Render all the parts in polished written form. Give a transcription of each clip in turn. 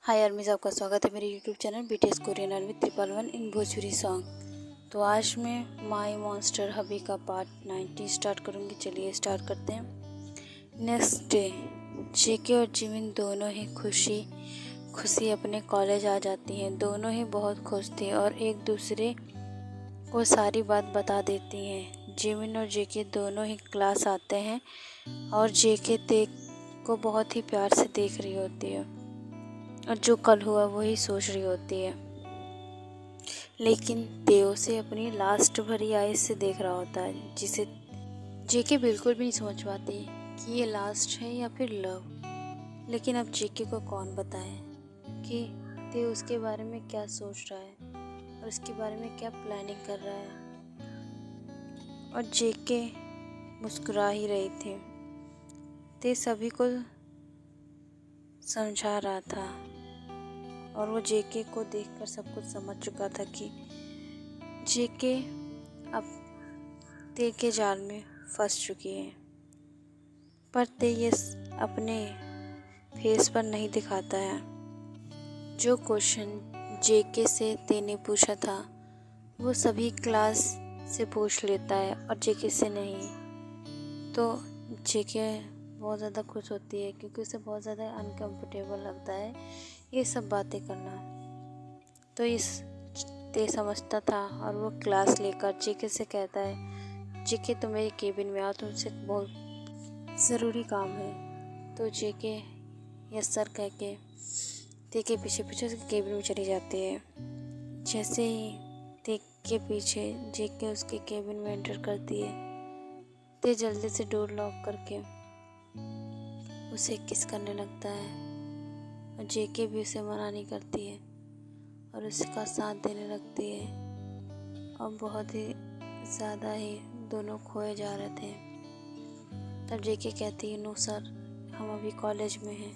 हाय आर्मीज, आपका स्वागत है मेरे YouTube channel BTS Korean army 111 इन भोजपुरी सॉन्ग। तो आज मैं माई मॉन्स्टर हबी का पार्ट 90 स्टार्ट करूँगी। चलिए स्टार्ट करते हैं। नेक्स्ट डे जेके और जिमिन दोनों ही खुशी अपने कॉलेज आ जाती हैं। दोनों ही बहुत खुश थी और एक दूसरे को सारी बात बता देती हैं। जिमिन और जेके दोनों ही क्लास आते हैं और जेके तेक को बहुत ही प्यार से देख रही होती है और जो कल हुआ वही सोच रही होती है, लेकिन तेओ से अपनी लास्ट भरी आइज से देख रहा होता है, जिसे जेके बिल्कुल भी नहीं समझ पाती कि ये लास्ट है या फिर लव। लेकिन अब जेके को कौन बताए कि तेओ उसके बारे में क्या सोच रहा है और उसके बारे में क्या प्लानिंग कर रहा है। और जेके मुस्कुरा ही रही थी। ते सभी को समझा रहा था और वो जेके को देखकर सब कुछ समझ चुका था कि जेके अब ते के जाल में फंस चुकी है। पर ते ये अपने फेस पर नहीं दिखाता है। जो क्वेश्चन जेके से ते ने पूछा था वो सभी क्लास से पूछ लेता है और जेके से नहीं। तो जेके बहुत ज़्यादा खुश होती है क्योंकि उसे बहुत ज़्यादा अनकंफर्टेबल लगता है ये सब बातें करना। तो ते समझता था और वो क्लास लेकर जेके से कहता है, जेके तुम मेरे केबिन में आओ, तुमसे बहुत ज़रूरी काम है। तो जेके यस सर कह के ते के पीछे पीछे उसके केबिन में चली जाती है। जैसे ही ते के पीछे जेके उसके केबिन में एंटर करती है, ते जल्दी से डोर लॉक करके उसे किस करने लगता है और जेके भी उसे मना नहीं करती है और उसका साथ देने लगती है और बहुत ही ज़्यादा ही दोनों खोए जा रहे थे। तब जेके कहती है, नो सर, हम अभी कॉलेज में हैं।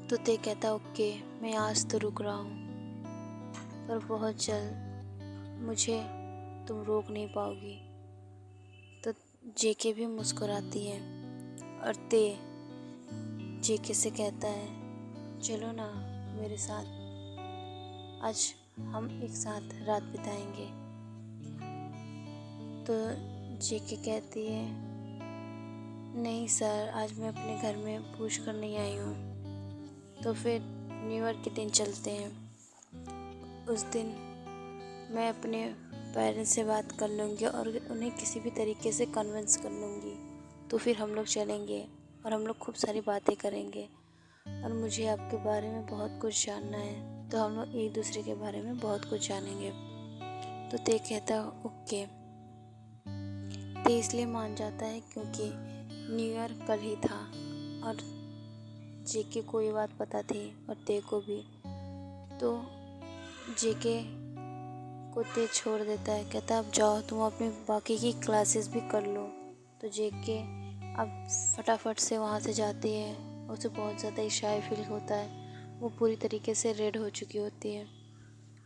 तो ते कहता ओके, मैं आज तो रुक रहा हूँ पर बहुत जल्द मुझे तुम रोक नहीं पाओगी। तो जेके भी मुस्कुराती है और ते जेके से कहता है, चलो ना मेरे साथ, आज हम एक साथ रात बिताएंगे। तो जेके कहती है, नहीं सर, आज मैं अपने घर में पूछ कर नहीं आई हूँ। तो फिर न्यू ईयर के दिन चलते हैं। उस दिन मैं अपने पेरेंट्स से बात कर लूँगी और उन्हें किसी भी तरीके से कन्विंस कर लूँगी। तो फिर हम लोग चलेंगे और हम लोग खूब सारी बातें करेंगे और मुझे आपके बारे में बहुत कुछ जानना है। तो हम लोग एक दूसरे के बारे में बहुत कुछ जानेंगे। तो ते कहता ओके। ते इसलिए मान जाता है क्योंकि न्यू ईयर कल ही था और जेके को ये बात पता थी और ते को भी। तो जेके को ते छोड़ देता है, कहता अब जाओ तुम अपनी बाकी की क्लासेस भी कर लो। तो जेके अब फटाफट से वहाँ से जाती है। उसे बहुत ज़्यादा ही शाय फील होता है। वो पूरी तरीके से रेड हो चुकी होती है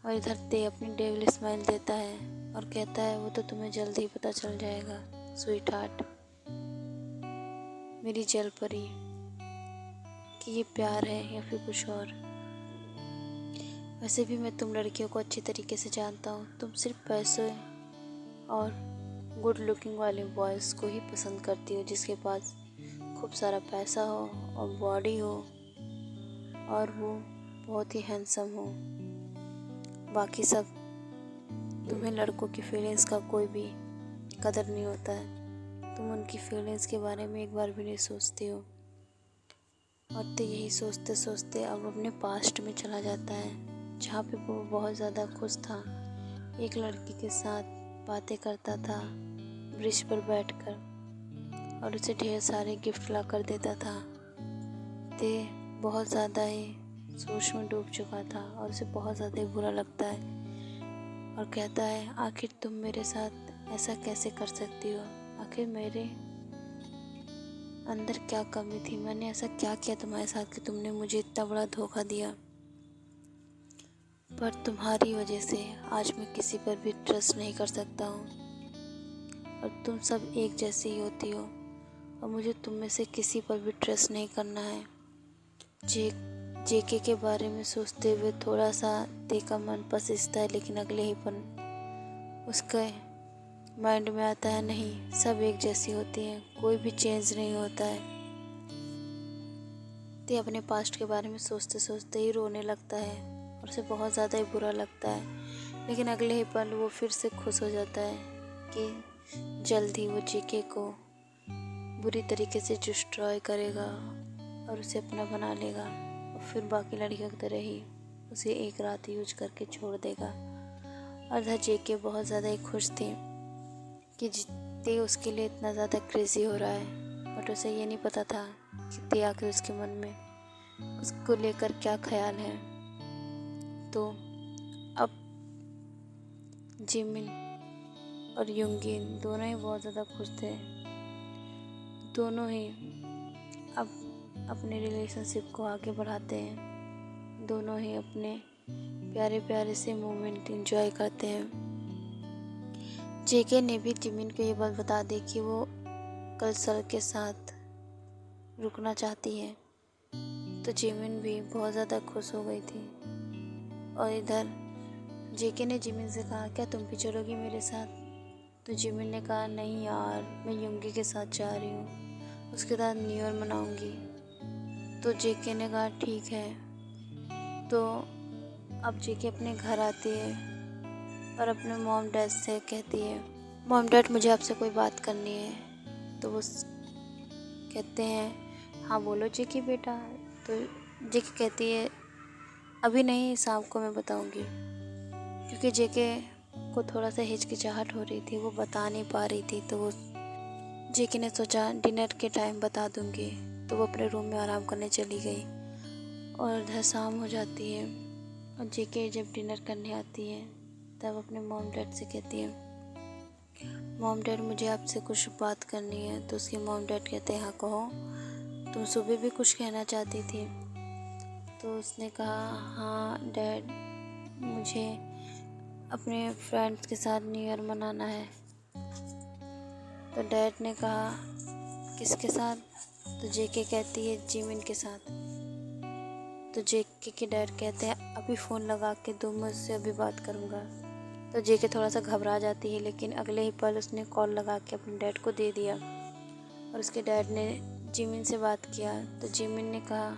और इधर ते अपनी डेविल स्माइल देता है और कहता है, वो तो तुम्हें जल्द ही पता चल जाएगा स्वीट हार्ट, मेरी जल परी, कि ये प्यार है या फिर कुछ और। वैसे भी मैं तुम लड़कियों को अच्छी तरीके से जानता हूँ। तुम सिर्फ पैसे और गुड लुकिंग वाले बॉयज़ को ही पसंद करती हो, जिसके पास खूब सारा पैसा हो और बॉडी हो और वो बहुत ही हैंडसम हो। बाकी सब तुम्हें लड़कों की फीलिंग्स का कोई भी कदर नहीं होता है। तुम उनकी फीलिंग्स के बारे में एक बार भी नहीं सोचती हो। और तो यही सोचते सोचते अब अपने पास्ट में चला जाता है, जहाँ पे वो बहुत ज़्यादा खुश था। एक लड़की के साथ बातें करता था ब्रिज पर बैठकर और उसे ढेर सारे गिफ्ट ला कर देता था। ते बहुत ज़्यादा ही सोच में डूब चुका था और उसे बहुत ज़्यादा ही बुरा लगता है और कहता है, आखिर तुम मेरे साथ ऐसा कैसे कर सकती हो? आखिर मेरे अंदर क्या कमी थी? मैंने ऐसा क्या किया तुम्हारे साथ कि तुमने मुझे इतना बड़ा धोखा दिया? पर तुम्हारी वजह से आज मैं किसी पर भी ट्रस्ट नहीं कर सकता हूँ और तुम सब एक जैसी ही होती हो और मुझे तुम में से किसी पर भी ट्रस्ट नहीं करना है। जेके के बारे में सोचते हुए थोड़ा सा ते का मन पसीजता है, लेकिन अगले ही पल उसके माइंड में आता है नहीं, सब एक जैसी होती हैं, कोई भी चेंज नहीं होता है। ते अपने पास्ट के बारे में सोचते सोचते ही रोने लगता है और उसे बहुत ज़्यादा ही बुरा लगता है। लेकिन अगले ही पल वो फिर से खुश हो जाता है कि जल्द ही वो जेके को बुरी तरीके से डिस्ट्रॉय करेगा और उसे अपना बना लेगा और फिर बाकी लड़कियों की तरह ही उसे एक रात यूज करके छोड़ देगा। और जेके बहुत ज़्यादा ही खुश थी कि ते उसके लिए इतना ज़्यादा क्रेज़ी हो रहा है, बट उसे ये नहीं पता था कि ते आखिर उसके मन में उसको लेकर क्या ख्याल है। तो अब जिमिन और यूंगिन दोनों ही बहुत ज़्यादा खुश थे। दोनों ही अब अपने रिलेशनशिप को आगे बढ़ाते हैं। दोनों ही अपने प्यारे प्यारे से मोमेंट एंजॉय करते हैं। जेके ने भी जिमिन को ये बात बता दी कि वो कल सर के साथ रुकना चाहती है, तो जिमिन भी बहुत ज़्यादा खुश हो गई थी। और इधर जेके ने जिमिन से कहा, क्या तुम भी चलोगी मेरे साथ? तो जिमिन ने कहा, नहीं यार, मैं युंगी के साथ जा रही हूँ, उसके साथ न्यू ईयर मनाऊँगी। तो जेके ने कहा ठीक है। तो अब जेके अपने घर आती है और अपने मॉम डैड से कहती है, मॉम डैड मुझे आपसे कोई बात करनी है। तो वो कहते हैं, हाँ बोलो जेके बेटा। तो जेके कहती है, अभी नहीं, शाम को मैं बताऊँगी। क्योंकि जेके को थोड़ा सा हिचकिचाहट हो रही थी, वो बता नहीं पा रही थी। तो वो जेके ने सोचा डिनर के टाइम बता दूँगी। तो वो अपने रूम में आराम करने चली गई और इधर शाम हो जाती है। और जेके जब डिनर करने आती है तब अपने मॉम डैड से कहती है, मॉम डैड मुझे आपसे कुछ बात करनी है। तो उसके मॉम डैड कहते हैं, हाँ कहो, तुम सुबह भी कुछ कहना चाहती थी। तो उसने कहा, हाँ डैड, मुझे अपने फ्रेंड्स के साथ न्यू ईयर मनाना है। तो डैड ने कहा, किसके साथ? तो जेके कहती है, जिमिन के साथ। तो जेके के डैड कहते हैं, अभी फ़ोन लगा के दो, मैं उससे अभी बात करूँगा। तो जेके थोड़ा सा घबरा जाती है, लेकिन अगले ही पल उसने कॉल लगा के अपने डैड को दे दिया और उसके डैड ने जिमिन से बात किया। तो जिमिन ने कहा,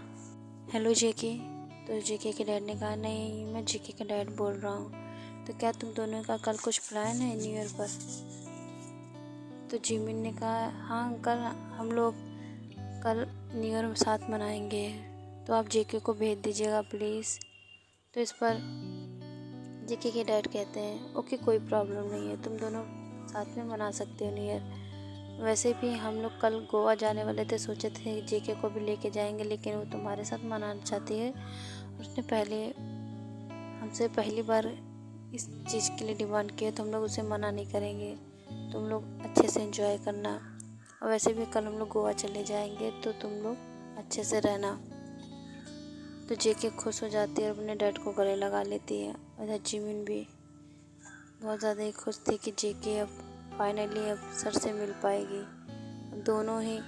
हेलो जेके। तो जेके के डैड ने कहा, नहीं, मैं जेके का डैड बोल रहा हूँ। तो क्या तुम दोनों का कल कुछ प्लान है न्यू ईयर पर? तो जिमिन ने कहा, हाँ अंकल, हम लोग कल न्यू ईयर साथ मनाएंगे, तो आप जेके को भेज दीजिएगा प्लीज़। तो इस पर जेके के डैड कहते हैं, ओके कोई प्रॉब्लम नहीं है, तुम दोनों साथ में मना सकते हो न्यू ईयर। वैसे भी हम लोग कल गोवा जाने वाले थे, सोचे थे जेके को भी लेके जाएंगे, लेकिन वो तुम्हारे साथ मनाना चाहती है। उसने हमसे पहली बार इस चीज़ के लिए डिमांड किया, तो हम लोग उसे मना नहीं करेंगे। तुम लोग अच्छे से एंजॉय करना, और वैसे भी कल हम लोग गोवा चले जाएंगे, तो तुम लोग अच्छे से रहना। तो जेके खुश हो जाती है और अपने डैड को गले लगा लेती है। और जिमिन भी बहुत ज़्यादा ही खुश थी कि जेके अब फाइनली अब सर से मिल पाएगी। अब दोनों ही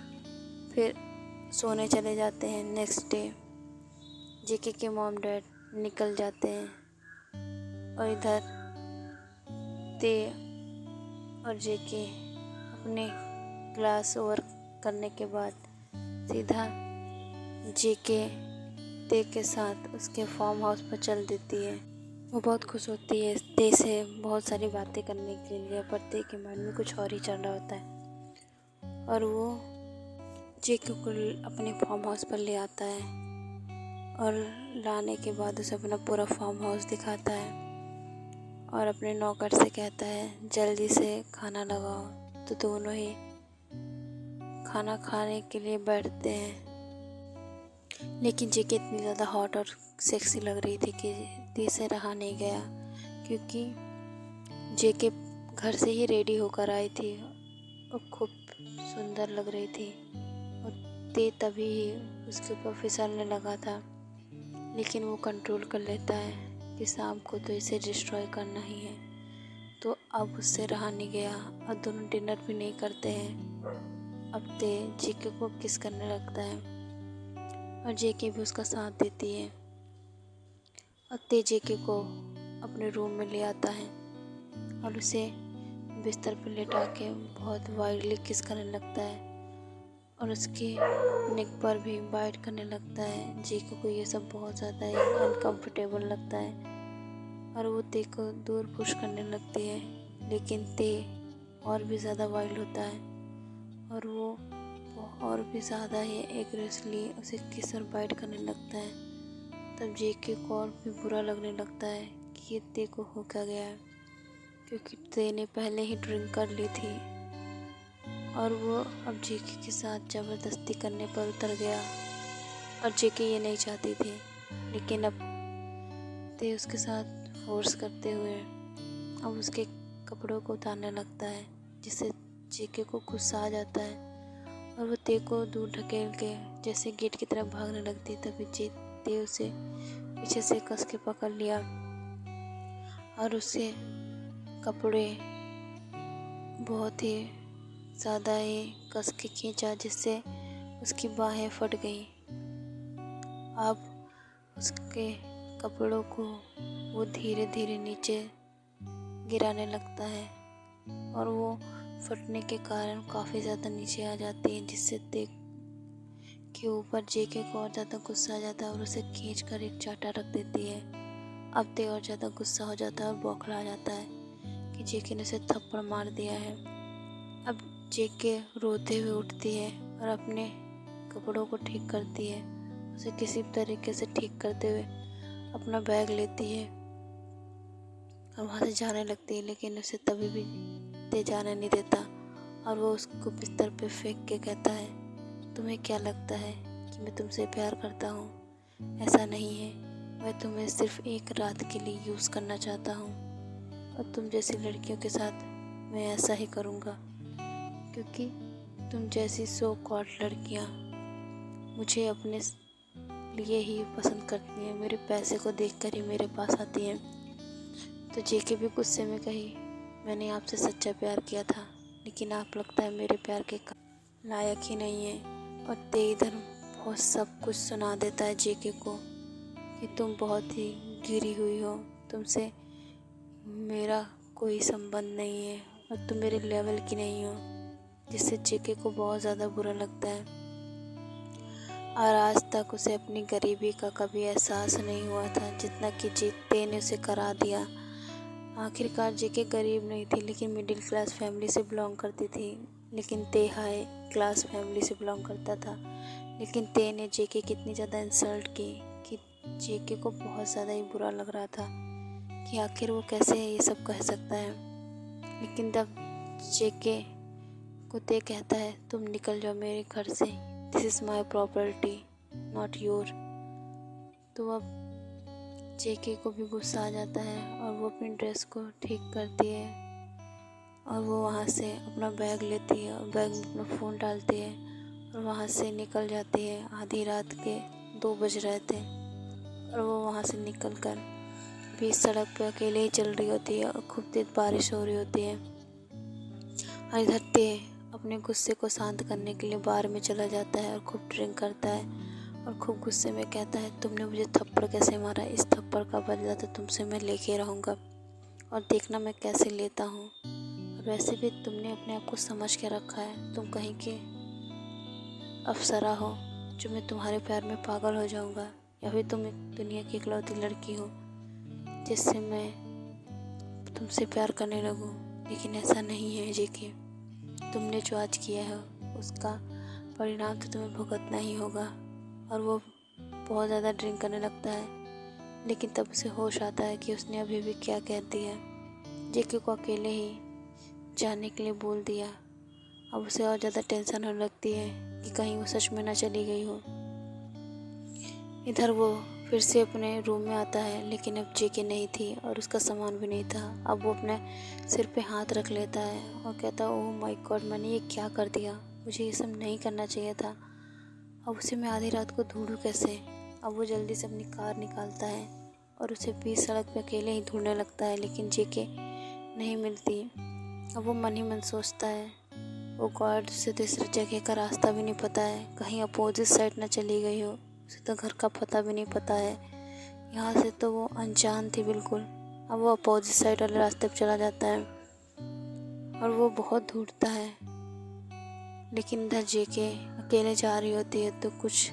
फिर सोने चले जाते हैं। नेक्स्ट डे जेके के मॉम डैड निकल जाते हैं और इधर ते और जेके अपने क्लास ओवर करने के बाद सीधा जेके ते के साथ उसके फार्म हाउस पर चल देती है। वो बहुत खुश होती है ते से बहुत सारी बातें करने के लिए, पर ते के मन में कुछ और ही चल रहा होता है और वो जेके को अपने फार्म हाउस पर ले आता है और लाने के बाद उसे अपना पूरा फार्म हाउस दिखाता है और अपने नौकर से कहता है, जल्दी से खाना लगाओ। तो दोनों ही खाना खाने के लिए बैठते हैं, लेकिन जेके इतनी ज़्यादा हॉट और सेक्सी लग रही थी कि ते से रहा नहीं गया, क्योंकि जेके घर से ही रेडी होकर आई थी और खूब सुंदर लग रही थी और ते तभी ही उसके ऊपर फिसलने लगा था, लेकिन वो कंट्रोल कर लेता है कि शाम को तो इसे डिस्ट्रॉय करना ही है। तो अब उससे रहा नहीं गया और दोनों डिनर भी नहीं करते हैं। अब ते जेके को किस करने लगता है और जेके भी उसका साथ देती है। और ते जेके को अपने रूम में ले आता है और उसे बिस्तर पर लेटा के बहुत वाइडली किस करने लगता है और उसके नेक पर भी बाइट करने लगता है। जेके को ये सब बहुत ज़्यादा ही अनकम्फर्टेबल लगता है और वो ते को दूर पुश करने लगती है, लेकिन ते और भी ज़्यादा वाइल्ड होता है और वो और भी ज़्यादा ही एग्रेसिवली उसे किस और बाइट करने लगता है। तब जेके को और भी बुरा लगने लगता है कि ये ते को हो क्या गया है, क्योंकि ते ने पहले ही ड्रिंक कर ली थी और वो अब जेके के साथ ज़बरदस्ती करने पर उतर गया। और जेके ये नहीं चाहती थी, लेकिन अब ते उसके साथ फोर्स करते हुए अब उसके कपड़ों को उतारने लगता है, जिससे जेके को गुस्सा आ जाता है और वो ते को दूर ढकेल के जैसे गेट की तरफ भागने लगती है। तभी ते उसे पीछे से कस के पकड़ लिया और उसे कपड़े बहुत ही ज़्यादा ही कस के खींचा, जिससे उसकी बाहें फट गई। अब उसके कपड़ों को वो धीरे धीरे नीचे गिराने लगता है और वो फटने के कारण काफ़ी ज़्यादा नीचे आ जाती है, जिससे ते के ऊपर जेके को और ज़्यादा गुस्सा आ जाता है और उसे खींच कर एक चाटा रख देती है। अब ते और ज़्यादा गुस्सा हो जाता है और बौखला जाता है कि जेके ने उसे थप्पड़ मार दिया है। अब जेके रोते हुए उठती है और अपने कपड़ों को ठीक करती है। उसे किसी तरीके से ठीक करते हुए अपना बैग लेती है और वहाँ से जाने लगती है, लेकिन उसे तभी भी ते जाने नहीं देता और वो उसको बिस्तर पे फेंक के कहता है, तुम्हें क्या लगता है कि मैं तुमसे प्यार करता हूँ? ऐसा नहीं है, मैं तुम्हें सिर्फ एक रात के लिए यूज़ करना चाहता हूँ और तुम जैसी लड़कियों के साथ मैं ऐसा ही करूँगा, क्योंकि तुम जैसी सो कॉल्ड लड़कियाँ मुझे अपने लिए ही पसंद करती हैं, मेरे पैसे को देखकर ही मेरे पास आती हैं। तो जेके भी गुस्से में कही, मैंने आपसे सच्चा प्यार किया था, लेकिन आप लगता है मेरे प्यार के लायक ही नहीं है। और ते इधर बहुत सब कुछ सुना देता है जेके को कि तुम बहुत ही गिरी हुई हो, तुमसे मेरा कोई संबंध नहीं है और तुम मेरे लेवल की नहीं हो, जिससे जेके को बहुत ज़्यादा बुरा लगता है। और आज तक उसे अपनी गरीबी का कभी एहसास नहीं हुआ था जितना कि ते ने उसे करा दिया। आखिरकार जेके गरीब नहीं थी, लेकिन मिडिल क्लास फैमिली से बिलोंग करती थी, लेकिन ते हाई क्लास फैमिली से बिलोंग करता था। लेकिन ते ने जेके की इतनी ज़्यादा इंसल्ट की कि जेके को बहुत ज़्यादा ही बुरा लग रहा था कि आखिर वो कैसे ये सब कह सकता है। लेकिन तब जेके को ते कहता है, तुम निकल जाओ मेरे घर से, this is my property not your. तो अब जेके को भी गुस्सा आ जाता है और वो अपनी ड्रेस को ठीक करती है और वो वहाँ से अपना बैग लेती है और बैग में अपना फ़ोन डालती है और वहाँ से निकल जाती है। आधी रात के 2 बज रहे थे और वो वहाँ से निकल कर बीच सड़क पे अकेले ही चल रही होती है और खूब तेज बारिश हो रही होती है। और इधर ते अपने गुस्से को शांत करने के लिए बार में चला जाता है और खूब ड्रिंक करता है और खूब गुस्से में कहता है, तुमने मुझे थप्पड़ कैसे मारा? इस थप्पड़ का बदला तो तुमसे मैं लेके रहूँगा और देखना मैं कैसे लेता हूँ। और वैसे भी तुमने अपने आप को समझ के रखा है, तुम कहीं के अप्सरा हो जो मैं तुम्हारे प्यार में पागल हो जाऊँगा, या फिर तुम एक दुनिया की इकलौती लड़की हो जिससे मैं तुमसे प्यार करने लगूँ। लेकिन ऐसा नहीं है जेके, तुमने जो आज किया है उसका परिणाम तो तुम्हें भुगतना ही होगा। और वो बहुत ज़्यादा ड्रिंक करने लगता है, लेकिन तब उसे होश आता है कि उसने अभी भी क्या कह दिया, जेके को अकेले ही जाने के लिए बोल दिया। अब उसे और ज़्यादा टेंशन होने लगती है कि कहीं वो सच में ना चली गई हो। इधर वो फिर से अपने रूम में आता है, लेकिन अब जेके नहीं थी और उसका सामान भी नहीं था। अब वो अपने सिर पे हाथ रख लेता है और कहता है, ओह माय गॉड, मैंने ये क्या कर दिया, मुझे ये सब नहीं करना चाहिए था। अब उसे मैं आधी रात को ढूंढूं कैसे? अब वो जल्दी से अपनी कार निकालता है और उसे बीच सड़क पे अकेले ही ढूंढने लगता है, लेकिन जेके नहीं मिलती। अब वो मन ही मन सोचता है, वो गॉड से तो इस जगह का रास्ता भी नहीं पता है, कहीं अपोजिट साइड ना चली गई हो। उसे तो घर का पता भी नहीं पता है। यहाँ से तो वो अनजान थी बिल्कुल। अब वो अपोजिट साइड वाले रास्ते पर चला जाता है और वो बहुत ढूंढता है, लेकिन इधर जेके अकेले जा रही होती है तो कुछ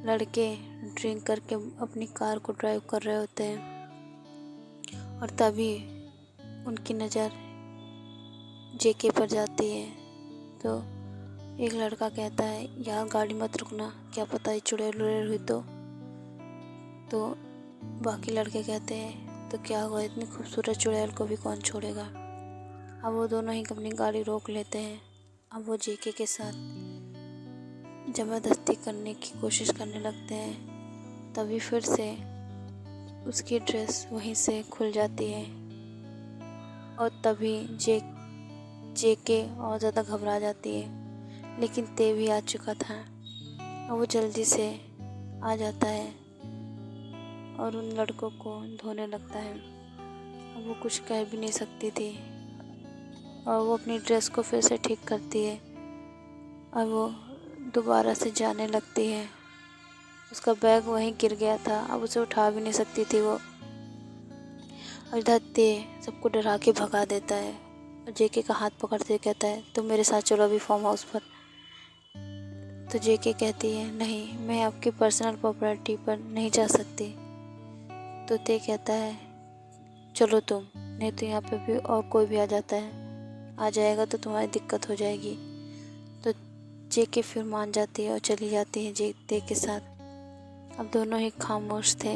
लड़के ड्रिंक करके अपनी कार को ड्राइव कर रहे होते हैं और तभी उनकी नज़र जेके पर जाती है। तो एक लड़का कहता है, यार गाड़ी मत रुकना, क्या पता ये चुड़ैल उड़ैल हुई तो बाकी लड़के कहते हैं, तो क्या हुआ, इतनी खूबसूरत चुड़ैल को भी कौन छोड़ेगा। अब वो दोनों ही अपनी गाड़ी रोक लेते हैं। अब वो जेके के साथ ज़बरदस्ती करने की कोशिश करने लगते हैं। तभी फिर से उसकी ड्रेस वहीं से खुल जाती है और तभी जेके और ज़्यादा घबरा जाती है, लेकिन ते भी आ चुका था और वो जल्दी से आ जाता है और उन लड़कों को धोने लगता है। अब वो कुछ कह भी नहीं सकती थी और वो अपनी ड्रेस को फिर से ठीक करती है और वो दोबारा से जाने लगती है। उसका बैग वहीं गिर गया था, अब उसे उठा भी नहीं सकती थी वो। और इधर ते सबको डरा के भगा देता है और जेके का हाथ पकड़ते कहता है, तुम मेरे साथ चलो अभी फार्म हाउस पर। तो जेके कहती है, नहीं, मैं आपकी पर्सनल प्रॉपर्टी पर नहीं जा सकती। तो ते कहता है, चलो तुम, नहीं तो यहाँ पे भी और कोई भी आ जाएगा तो तुम्हारी दिक्कत हो जाएगी। तो जेके फिर मान जाती है और चली जाती है ते के साथ। अब दोनों ही खामोश थे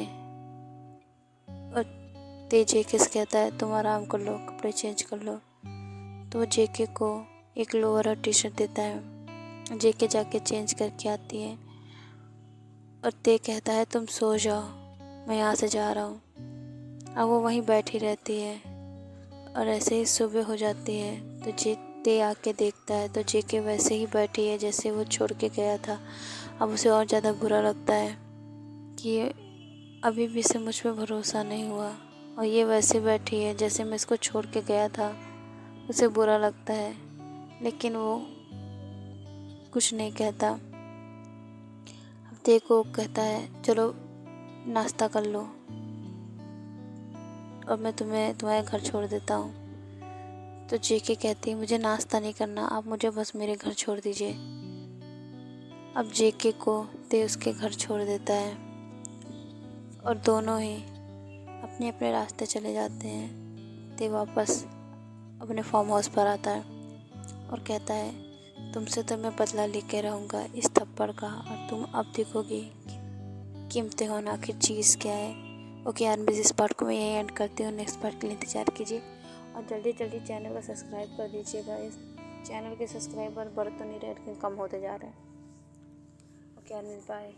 और ते जेके से कहता है, तुम आराम कर लो, कपड़े चेंज कर लो। तो वो जेके को एक लोअर और टी शर्ट देता है। जेके जाके चेंज करके आती है और ते कहता है, तुम सो जाओ, मैं यहाँ से जा रहा हूँ। अब वो वहीं बैठी रहती है और ऐसे ही सुबह हो जाती है। तो ते आके देखता है तो जेके वैसे ही बैठी है जैसे वो छोड़ के गया था। अब उसे और ज़्यादा बुरा लगता है कि अभी भी से मुझ पर भरोसा नहीं हुआ और ये वैसे बैठी है जैसे मैं इसको छोड़ के गया था। उसे बुरा लगता है, लेकिन वो कुछ नहीं कहता। अब देखो कहता है, चलो नाश्ता कर लो और मैं तुम्हारे घर छोड़ देता हूँ। तो जेके कहती है, मुझे नाश्ता नहीं करना, आप मुझे बस मेरे घर छोड़ दीजिए। अब जेके को ते उसके घर छोड़ देता है और दोनों ही अपने अपने रास्ते चले जाते हैं। ते वापस अपने फार्म हाउस पर आता है और कहता है, तुमसे तो मैं बदला लेके रहूँगा इस थप्पड़ का, और तुम अब देखोगी कि कीमती होना आखिर चीज़ क्या है। ओके यार, मैं इस पार्ट को मैं यही एंड करती हूँ। नेक्स्ट पार्ट के लिए इंतज़ार कीजिए और जल्दी जल्दी चैनल को सब्सक्राइब कर दीजिएगा। इस चैनल के सब्सक्राइबर बढ़ तो नहीं रहे लेकिन कम होते जा रहे हैं। ओके यार, बाय।